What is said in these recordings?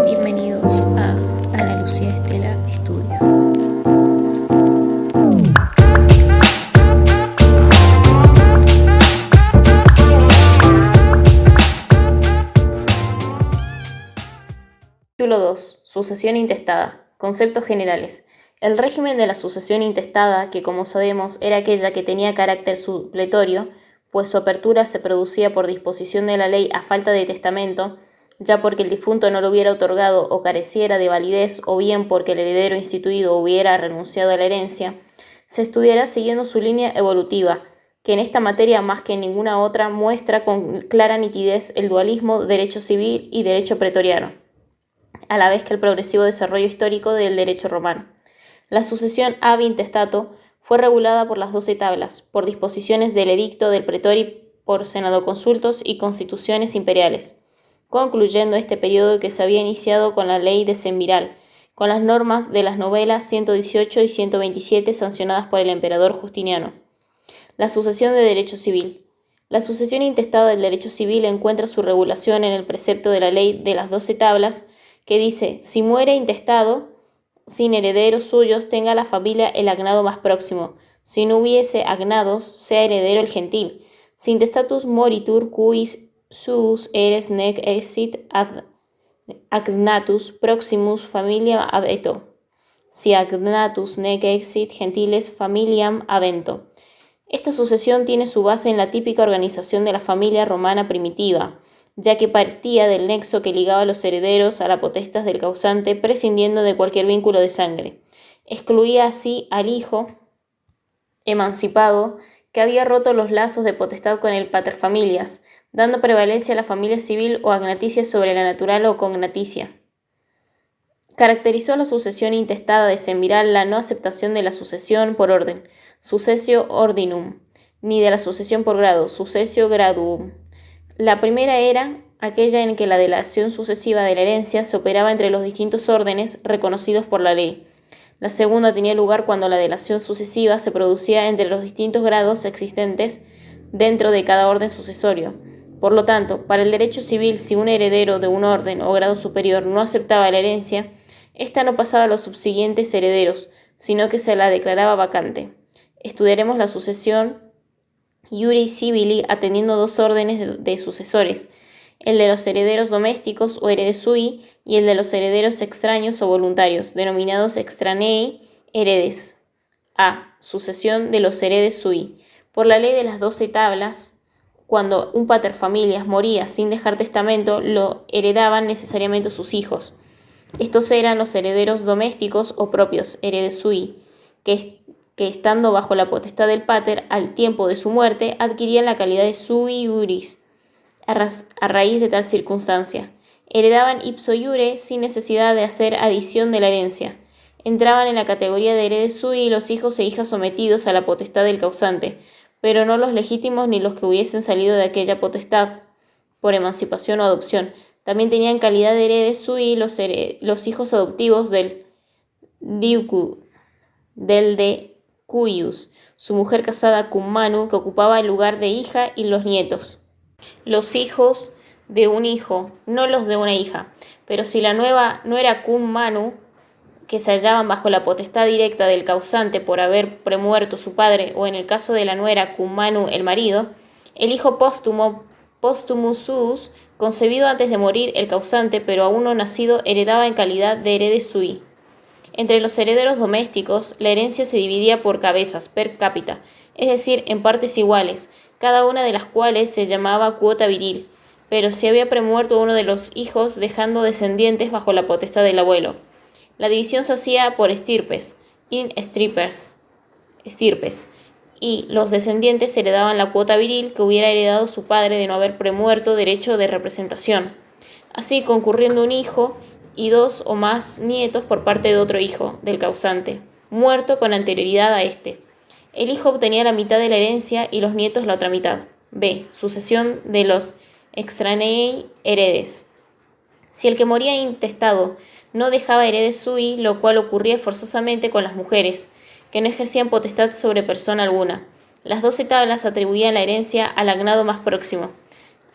Bienvenidos a Ana Lucía Estela Estudio. Título 2. Sucesión intestada. Conceptos generales. El régimen de la sucesión intestada, que como sabemos era aquella que tenía carácter supletorio, pues su apertura se producía por disposición de la ley a falta de testamento, ya porque el difunto no lo hubiera otorgado o careciera de validez, o bien porque el heredero instituido hubiera renunciado a la herencia, se estudiará siguiendo su línea evolutiva, que en esta materia más que en ninguna otra muestra con clara nitidez el dualismo derecho civil y derecho pretoriano, a la vez que el progresivo desarrollo histórico del derecho romano. La sucesión ab intestato fue regulada por las 12 tablas, por disposiciones del edicto del pretori, por senadoconsultos y constituciones imperiales, concluyendo este periodo que se había iniciado con la ley decemviral, con las normas de las novelas 118 y 127 sancionadas por el emperador Justiniano. La sucesión de derecho civil. La sucesión intestada del derecho civil encuentra su regulación en el precepto de la ley de las 12 tablas, que dice: si muere intestado, sin herederos suyos, tenga la familia el agnado más próximo. Si no hubiese agnados, sea heredero el gentil. Si intestatus moritur cuis suus eres nec exit ad agnatus proximus familiam abeto. Si agnatus nec exit gentiles familiam avento. Esta sucesión tiene su base en la típica organización de la familia romana primitiva, ya que partía del nexo que ligaba a los herederos a la potestas del causante, prescindiendo de cualquier vínculo de sangre. Excluía así al hijo emancipado que había roto los lazos de potestad con el paterfamilias, dando prevalencia a la familia civil o agnaticia sobre la natural o cognaticia. Caracterizó la sucesión intestada decemviral la no aceptación de la sucesión por orden, successio ordinum, ni de la sucesión por grado, successio graduum. La primera era aquella en que la delación sucesiva de la herencia se operaba entre los distintos órdenes reconocidos por la ley. La segunda tenía lugar cuando la delación sucesiva se producía entre los distintos grados existentes dentro de cada orden sucesorio. Por lo tanto, para el derecho civil, si un heredero de un orden o grado superior no aceptaba la herencia, ésta no pasaba a los subsiguientes herederos, sino que se la declaraba vacante. Estudiaremos la sucesión iuri civili atendiendo dos órdenes de sucesores, el de los herederos domésticos o heredes sui y el de los herederos extraños o voluntarios, denominados extranei heredes. A. Sucesión de los heredes sui. Por la ley de las 12 tablas, cuando un paterfamilias moría sin dejar testamento, lo heredaban necesariamente sus hijos. Estos eran los herederos domésticos o propios, heredes sui, que estando bajo la potestad del pater, al tiempo de su muerte, adquirían la calidad de sui iuris, a raíz de tal circunstancia. Heredaban ipso iure sin necesidad de hacer adición de la herencia. Entraban en la categoría de heredes sui los hijos e hijas sometidos a la potestad del causante, pero no los legítimos ni los que hubiesen salido de aquella potestad, por emancipación o adopción. También tenían calidad de heredes sui los hijos adoptivos del diucu, del de cuius, su mujer casada cum manu, que ocupaba el lugar de hija, y los nietos. Los hijos de un hijo, no los de una hija. Pero si la nueva no era cum manu, que se hallaban bajo la potestad directa del causante por haber premuerto su padre, o en el caso de la nuera cum manu el marido, el hijo póstumo, postumus suus, concebido antes de morir el causante, pero aún no nacido, heredaba en calidad de heredes sui. Entre los herederos domésticos, la herencia se dividía por cabezas, per cápita, es decir, en partes iguales, cada una de las cuales se llamaba cuota viril, pero si había premuerto uno de los hijos, dejando descendientes bajo la potestad del abuelo. La división se hacía por estirpes, estirpes, y los descendientes heredaban la cuota viril que hubiera heredado su padre de no haber premuerto derecho de representación, así concurriendo un hijo y dos o más nietos por parte de otro hijo del causante, muerto con anterioridad a este. El hijo obtenía la mitad de la herencia y los nietos la otra mitad. B. Sucesión de los extranei heredes. Si el que moría intestado no dejaba heredes sui, lo cual ocurría forzosamente con las mujeres, que no ejercían potestad sobre persona alguna. Las 12 tablas atribuían la herencia al agnado más próximo.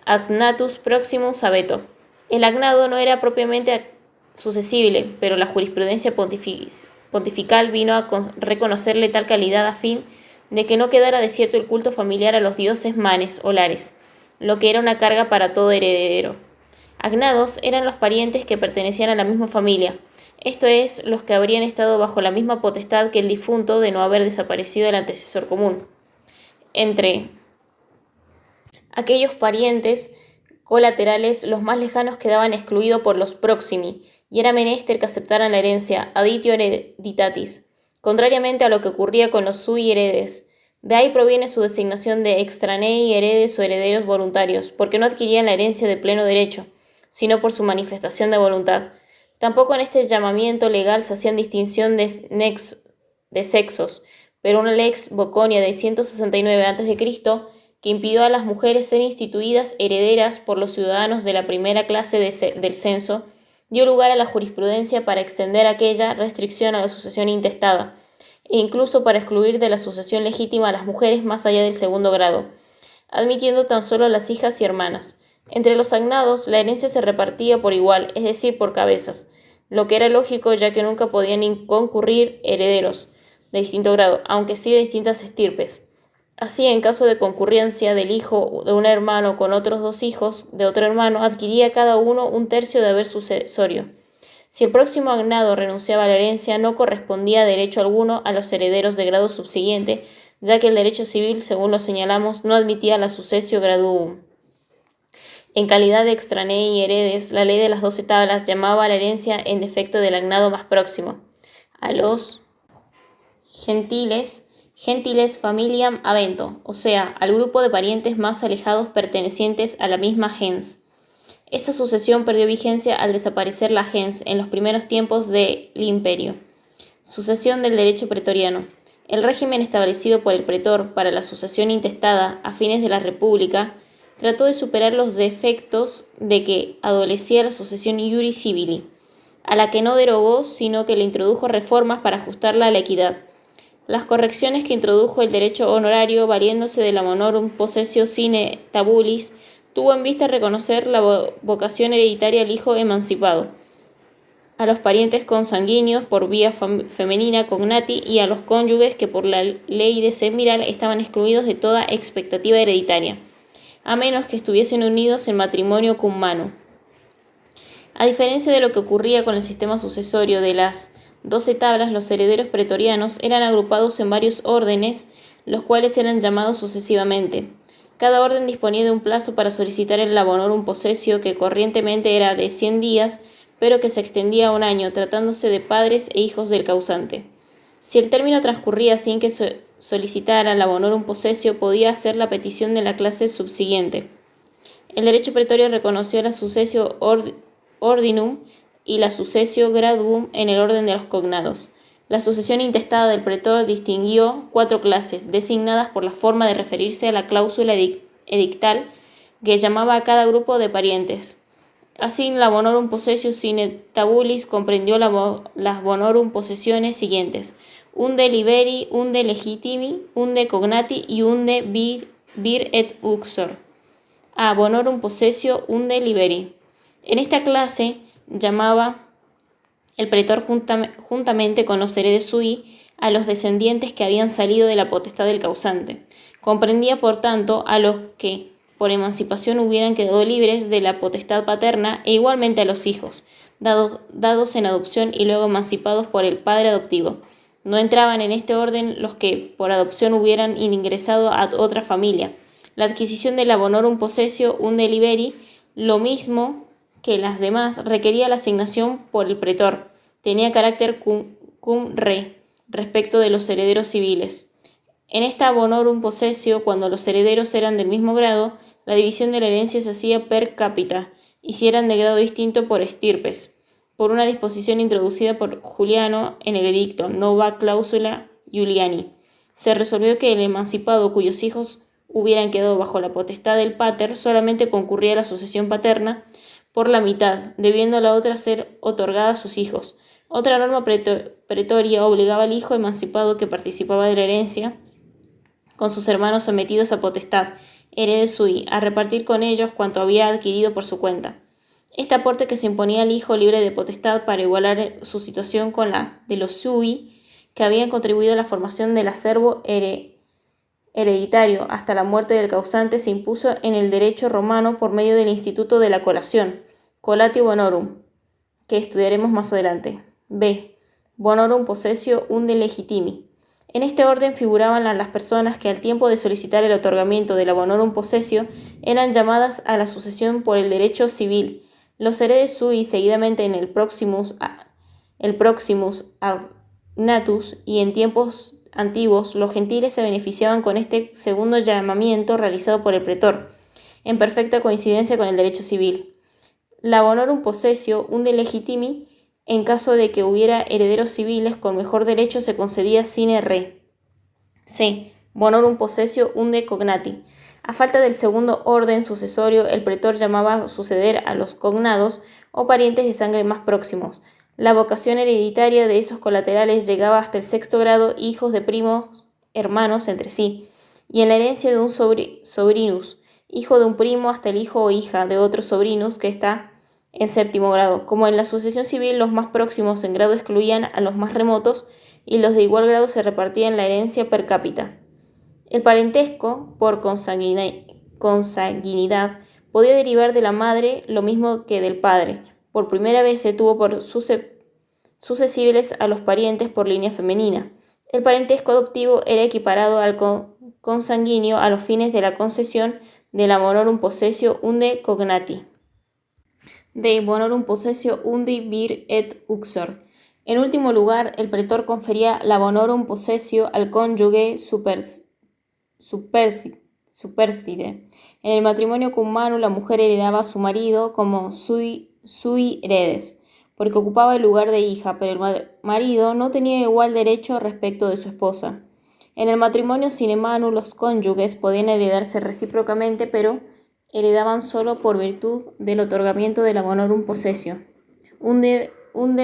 agnatus proximus abeto. El agnado no era propiamente sucesible, pero la jurisprudencia pontifical vino a reconocerle tal calidad a fin de que no quedara desierto el culto familiar a los dioses manes o lares, lo que era una carga para todo heredero. Agnados eran los parientes que pertenecían a la misma familia, esto es, los que habrían estado bajo la misma potestad que el difunto de no haber desaparecido el antecesor común. Entre aquellos parientes colaterales, los más lejanos quedaban excluidos por los proximi, y era menester que aceptaran la herencia aditio hereditatis, contrariamente a lo que ocurría con los sui heredes. De ahí proviene su designación de extranei heredes o herederos voluntarios, porque no adquirían la herencia de pleno derecho, sino por su manifestación de voluntad. Tampoco en este llamamiento legal se hacían distinción de sexos, pero una lex Boconia de 169 a.C., que impidió a las mujeres ser instituidas herederas por los ciudadanos de la primera clase del censo, dio lugar a la jurisprudencia para extender aquella restricción a la sucesión intestada, e incluso para excluir de la sucesión legítima a las mujeres más allá del segundo grado, admitiendo tan solo a las hijas y hermanas. Entre los agnados, la herencia se repartía por igual, es decir, por cabezas, lo que era lógico ya que nunca podían concurrir herederos de distinto grado, aunque sí de distintas estirpes. Así, en caso de concurrencia del hijo de un hermano con otros dos hijos de otro hermano, adquiría cada uno un tercio de haber sucesorio. Si el próximo agnado renunciaba a la herencia, no correspondía derecho alguno a los herederos de grado subsiguiente, ya que el derecho civil, según lo señalamos, no admitía la successio graduum. En calidad de extranei heredes, la ley de las 12 tablas llamaba a la herencia en defecto del agnado más próximo, a los gentiles familiam avento, o sea, al grupo de parientes más alejados pertenecientes a la misma gens. Esta sucesión perdió vigencia al desaparecer la gens en los primeros tiempos del imperio. Sucesión del derecho pretoriano. El régimen establecido por el pretor para la sucesión intestada a fines de la República trató de superar los defectos de que adolecía la sucesión iuri civili, a la que no derogó, sino que le introdujo reformas para ajustarla a la equidad. Las correcciones que introdujo el derecho honorario, valiéndose de la monorum possessio sine tabulis, tuvo en vista reconocer la vocación hereditaria al hijo emancipado, a los parientes consanguíneos por vía femenina cognati y a los cónyuges que por la ley de semiral estaban excluidos de toda expectativa hereditaria, a menos que estuviesen unidos en matrimonio cum manu. A diferencia de lo que ocurría con el sistema sucesorio de las 12 tablas, los herederos pretorianos eran agrupados en varios órdenes, los cuales eran llamados sucesivamente. Cada orden disponía de un plazo para solicitar el labonorum possessio, que corrientemente era de 100 días, pero que se extendía a un año, tratándose de padres e hijos del causante. Si el término transcurría sin que solicitara labonorum possessio, podía hacer la petición de la clase subsiguiente. El derecho pretorio reconoció la successio ordinum y la successio graduum en el orden de los cognados. La sucesión intestada del pretor distinguió 4 clases, designadas por la forma de referirse a la cláusula edictal que llamaba a cada grupo de parientes. Así, la bonorum possessio sine tabulis comprendió las bonorum posesiones siguientes: unde liberi, unde legitimi, unde cognati y unde vir et uxor. A bonorum possessio unde liberi. En esta clase llamaba el pretor juntamente con los heredes sui a los descendientes que habían salido de la potestad del causante. Comprendía, por tanto, a los que por emancipación hubieran quedado libres de la potestad paterna e igualmente a los hijos, dados en adopción y luego emancipados por el padre adoptivo. No entraban en este orden los que por adopción hubieran ingresado a otra familia. La adquisición del bonorum possessio unde liberi, lo mismo que las demás, requería la asignación por el pretor. Tenía carácter cum re respecto de los herederos civiles. En esta bonorum possessio, cuando los herederos eran del mismo grado, la división de la herencia se hacía per cápita, y si eran de grado distinto, por estirpes, por una disposición introducida por Juliano en el edicto Nova Clausula Iuliani. Se resolvió que el emancipado cuyos hijos hubieran quedado bajo la potestad del pater solamente concurría a la sucesión paterna por la mitad, debiendo la otra ser otorgada a sus hijos. Otra norma pretoria obligaba al hijo emancipado que participaba de la herencia con sus hermanos sometidos a potestad, herede sui, a repartir con ellos cuanto había adquirido por su cuenta. Este aporte que se imponía al hijo libre de potestad para igualar su situación con la de los sui, que habían contribuido a la formación del acervo hereditario hasta la muerte del causante, se impuso en el derecho romano por medio del instituto de la colación, colatio bonorum, que estudiaremos más adelante. B. Bonorum possessio unde legitimi. En este orden figuraban las personas que al tiempo de solicitar el otorgamiento de la bonorum possessio eran llamadas a la sucesión por el derecho civil. Los heredes sui seguidamente en el proximus agnatus, y en tiempos antiguos los gentiles se beneficiaban con este segundo llamamiento realizado por el pretor, en perfecta coincidencia con el derecho civil. La bonorum possessio unde legitimi, en caso de que hubiera herederos civiles con mejor derecho, se concedía sine re. C. Bonorum possessio unde cognati. A falta del segundo orden sucesorio, el pretor llamaba a suceder a los cognados o parientes de sangre más próximos. La vocación hereditaria de esos colaterales llegaba hasta el sexto grado, hijos de primos hermanos entre sí, y en la herencia de un sobrinus, hijo de un primo, hasta el hijo o hija de otro sobrinus que está en séptimo grado. Como en la sucesión civil, los más próximos en grado excluían a los más remotos y los de igual grado se repartían la herencia per cápita. El parentesco, por consanguinidad, podía derivar de la madre lo mismo que del padre. Por primera vez se tuvo por sucesibles a los parientes por línea femenina. El parentesco adoptivo era equiparado al consanguíneo a los fines de la concesión de la bonorum possessio unde cognati. De bonorum possessio unde vir et uxor. En último lugar, el pretor confería la bonorum possessio al cónyuge superstite. En el matrimonio cum manu, la mujer heredaba a su marido como sui heredes, porque ocupaba el lugar de hija, pero el marido no tenía igual derecho respecto de su esposa. En el matrimonio sine manu, los cónyuges podían heredarse recíprocamente, pero heredaban solo por virtud del otorgamiento de la bonorum possessio, unde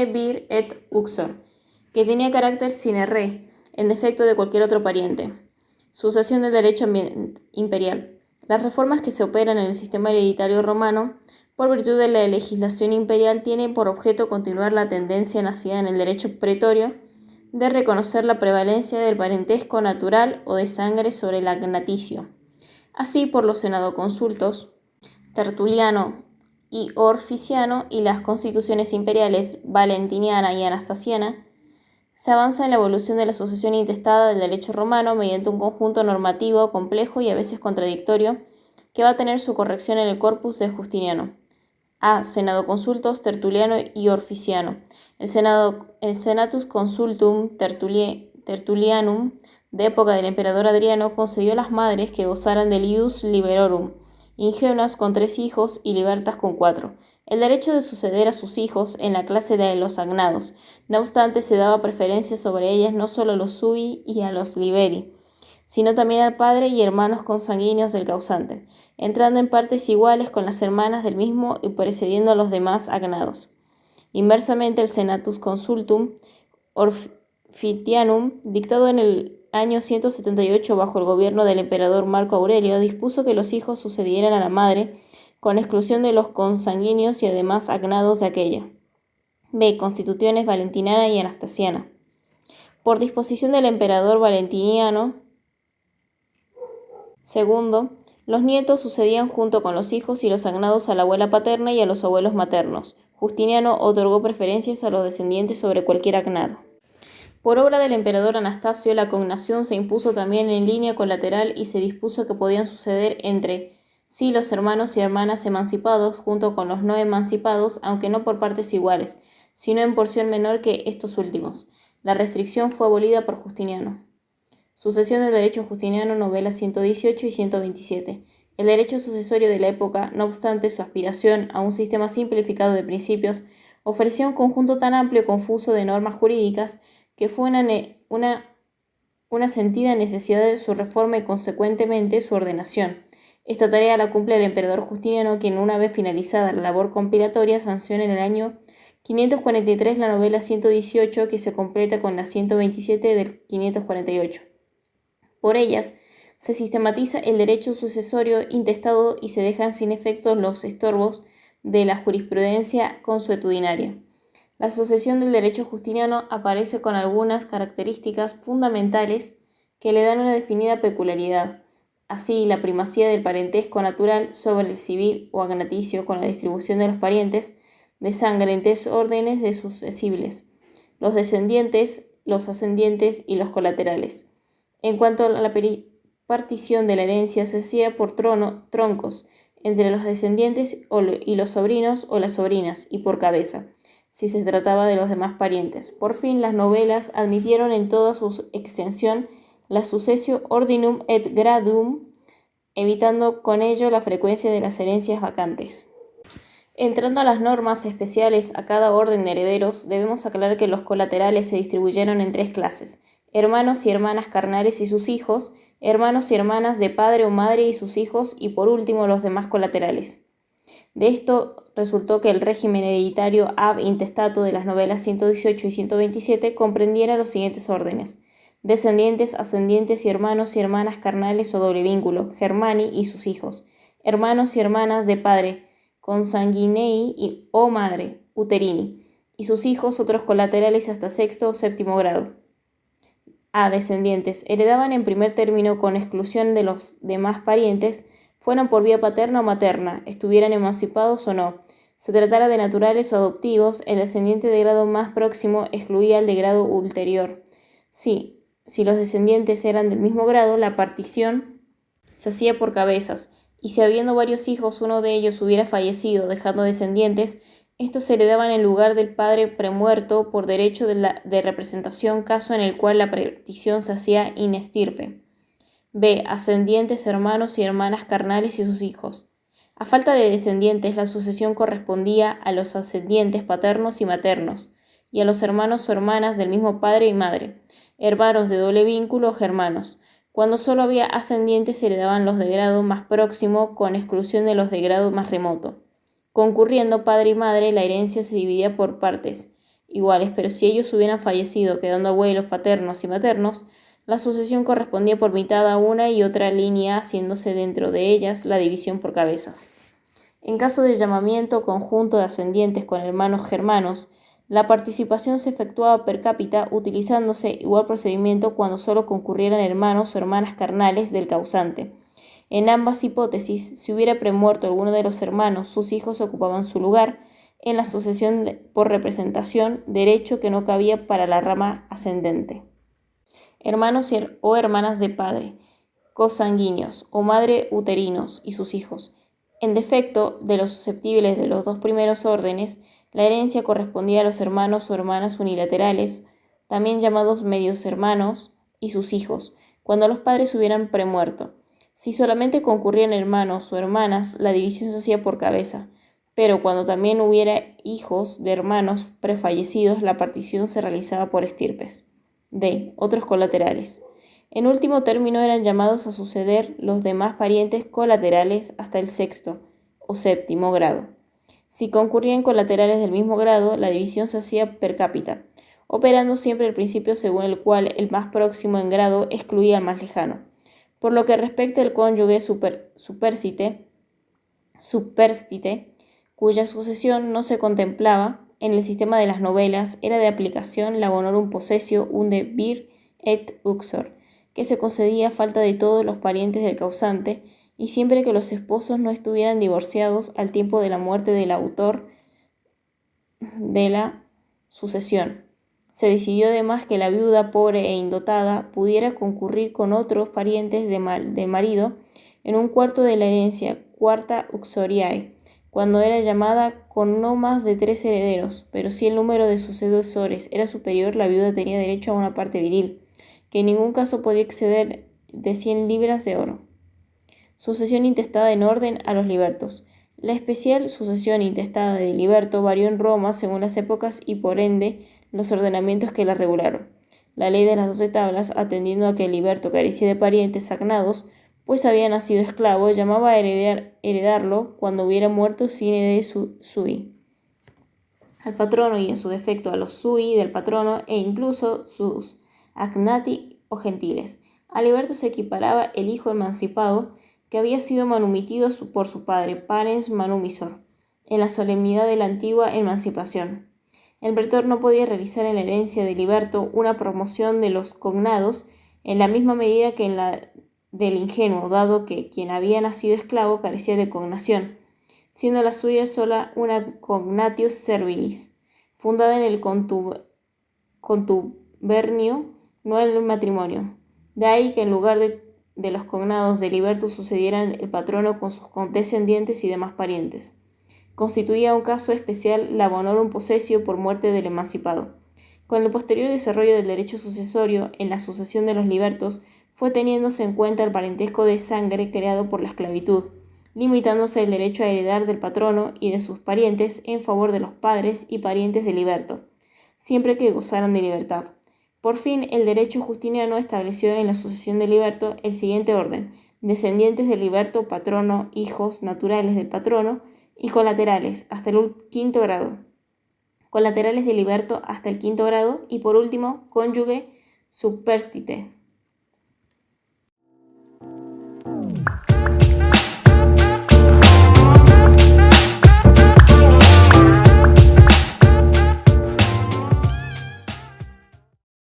vir et uxor, que tenía carácter sine re, en defecto de cualquier otro pariente. Sucesión del derecho imperial. Las reformas que se operan en el sistema hereditario romano, por virtud de la legislación imperial, tienen por objeto continuar la tendencia nacida en el derecho pretorio de reconocer la prevalencia del parentesco natural o de sangre sobre el agnaticio. Así, por los senadoconsultos Tertuliano y Orficiano y las constituciones imperiales Valentiniana y Anastasiana, se avanza en la evolución de la sucesión intestada del derecho romano mediante un conjunto normativo complejo y a veces contradictorio que va a tener su corrección en el corpus de Justiniano. A. Senadoconsultos Tertuliano y Orficiano. El Senatus Consultum Tertulianum de época del emperador Adriano concedió a las madres que gozaran del ius liberorum, ingenuas con 3 hijos y libertas con 4, el derecho de suceder a sus hijos en la clase de los agnados. No obstante, se daba preferencia sobre ellas no solo a los sui y a los liberi, sino también al padre y hermanos consanguíneos del causante, entrando en partes iguales con las hermanas del mismo y precediendo a los demás agnados. Inversamente, el Senatus Consultum Orfitianum, dictado en el año 178 bajo el gobierno del emperador Marco Aurelio, dispuso que los hijos sucedieran a la madre con exclusión de los consanguíneos y además agnados de aquella. B. Constituciones Valentiniana y Anastasiana. Por disposición del emperador Valentiniano II, los nietos sucedían junto con los hijos y los agnados a la abuela paterna y a los abuelos maternos. Justiniano otorgó preferencias a los descendientes sobre cualquier agnado. Por obra del emperador Anastasio, la cognación se impuso también en línea colateral y se dispuso que podían suceder entre sí los hermanos y hermanas emancipados junto con los no emancipados, aunque no por partes iguales, sino en porción menor que estos últimos. La restricción fue abolida por Justiniano. Sucesión del derecho justiniano, novelas 118 y 127. El derecho sucesorio de la época, no obstante su aspiración a un sistema simplificado de principios, ofreció un conjunto tan amplio y confuso de normas jurídicas que fue una sentida necesidad de su reforma y consecuentemente su ordenación. Esta tarea la cumple el emperador Justiniano, quien una vez finalizada la labor compilatoria sanciona en el año 543 la novela 118, que se completa con la 127 del 548. Por ellas, Se sistematiza el derecho sucesorio intestado y se dejan sin efecto los estorbos de la jurisprudencia consuetudinaria. La sucesión del derecho justiniano aparece con algunas características fundamentales que le dan una definida peculiaridad. Así, la primacía del parentesco natural sobre el civil o agnaticio con la distribución de los parientes de sangre en 3 órdenes de sucesibles: los descendientes, los ascendientes y los colaterales. En cuanto a la partición de la herencia, se hacía por troncos entre los descendientes y los sobrinos o las sobrinas, y por cabeza, si se trataba de los demás parientes. Por fin, las novelas admitieron en toda su extensión la successio ordinum et gradum, evitando con ello la frecuencia de las herencias vacantes. Entrando a las normas especiales a cada orden de herederos, debemos aclarar que los colaterales se distribuyeron en 3 clases: hermanos y hermanas carnales y sus hijos, hermanos y hermanas de padre o madre y sus hijos, y por último los demás colaterales. De esto resultó que el régimen hereditario ab intestato de las novelas 118 y 127 comprendiera los siguientes órdenes: descendientes, ascendientes y hermanos y hermanas carnales o doble vínculo, germani y sus hijos, hermanos y hermanas de padre, consanguinei o madre, uterini, y sus hijos, otros colaterales hasta 6º o 7º grado. A. Descendientes. Heredaban en primer término, con exclusión de los demás parientes, fueran por vía paterna o materna, estuvieran emancipados o no, se tratara de naturales o adoptivos. El descendiente de grado más próximo excluía al de grado ulterior. Si los descendientes eran del mismo grado, la partición se hacía por cabezas, y si habiendo varios hijos uno de ellos hubiera fallecido dejando descendientes, estos se heredaban en lugar del padre premuerto por derecho de representación, caso en el cual la partición se hacía in estirpe. B. Ascendientes, hermanos y hermanas carnales y sus hijos. A falta de descendientes, la sucesión correspondía a los ascendientes paternos y maternos, y a los hermanos o hermanas del mismo padre y madre, hermanos de doble vínculo o germanos. Cuando solo había ascendientes, se heredaban los de grado más próximo, con exclusión de los de grado más remoto. Concurriendo padre y madre, la herencia se dividía por partes iguales, pero si ellos hubieran fallecido, quedando abuelos paternos y maternos, la sucesión correspondía por mitad a una y otra línea, haciéndose dentro de ellas la división por cabezas. En caso de llamamiento conjunto de ascendientes con hermanos germanos, la participación se efectuaba per cápita, utilizándose igual procedimiento cuando solo concurrieran hermanos o hermanas carnales del causante. En ambas hipótesis, si hubiera premuerto alguno de los hermanos, sus hijos ocupaban su lugar en la sucesión por representación, derecho que no cabía para la rama ascendente. Hermanos o hermanas de padre, cosanguíneos o madre uterinos y sus hijos. En defecto de los susceptibles de los 2 primeros órdenes, la herencia correspondía a los hermanos o hermanas unilaterales, también llamados medios hermanos, y sus hijos, cuando los padres hubieran premuerto. Si solamente concurrían hermanos o hermanas, la división se hacía por cabeza, pero cuando también hubiera hijos de hermanos prefallecidos, la partición se realizaba por estirpes. D. Otros colaterales. En último término, eran llamados a suceder los demás parientes colaterales hasta el 6º o 7º grado. Si concurrían colaterales del mismo grado, la división se hacía per cápita, operando siempre el principio según el cual el más próximo en grado excluía al más lejano. Por lo que respecta al cónyuge superstite, cuya sucesión no se contemplaba en el sistema de las novelas, era de aplicación la honorum possessio unde vir et uxor, que se concedía a falta de todos los parientes del causante, y siempre que los esposos no estuvieran divorciados al tiempo de la muerte del autor de la sucesión. Se decidió además que la viuda pobre e indotada pudiera concurrir con otros parientes del marido en un cuarto de la herencia, quarta uxoriae, cuando era llamada con no más de 3 herederos, pero si el número de sucesores era superior, la viuda tenía derecho a una parte viril, que en ningún caso podía exceder de 100 libras de oro. Sucesión intestada en orden a los libertos. La especial sucesión intestada de liberto varió en Roma según las épocas y por ende los ordenamientos que la regularon. La ley de las 12 tablas, atendiendo a que el liberto carecía de parientes agnados, pues había nacido esclavo, llamaba a heredarlo cuando hubiera muerto sin herede sui al patrono, y en su defecto a los sui del patrono e incluso sus agnati o gentiles. A liberto se equiparaba el hijo emancipado que había sido manumitido por su padre, parens manumisor, en la solemnidad de la antigua emancipación. El pretor no podía realizar en la herencia de liberto una promoción de los cognados en la misma medida que en la del ingenuo, dado que quien había nacido esclavo carecía de cognación, siendo la suya sola una cognatio servilis, fundada en el contubernio, no en el matrimonio. De ahí que en lugar de los cognados de liberto sucedieran el patrono con sus condescendientes y demás parientes. Constituía un caso especial la bonorum possessio por muerte del emancipado. Con el posterior desarrollo del derecho sucesorio en la sucesión de los libertos, fue teniéndose en cuenta el parentesco de sangre creado por la esclavitud, limitándose el derecho a heredar del patrono y de sus parientes en favor de los padres y parientes de liberto, siempre que gozaran de libertad. Por fin, el derecho justiniano estableció en la sucesión de liberto el siguiente orden: descendientes de liberto, patrono, hijos naturales del patrono, y colaterales hasta el quinto grado, colaterales de liberto hasta el quinto grado y por último cónyuge superstite.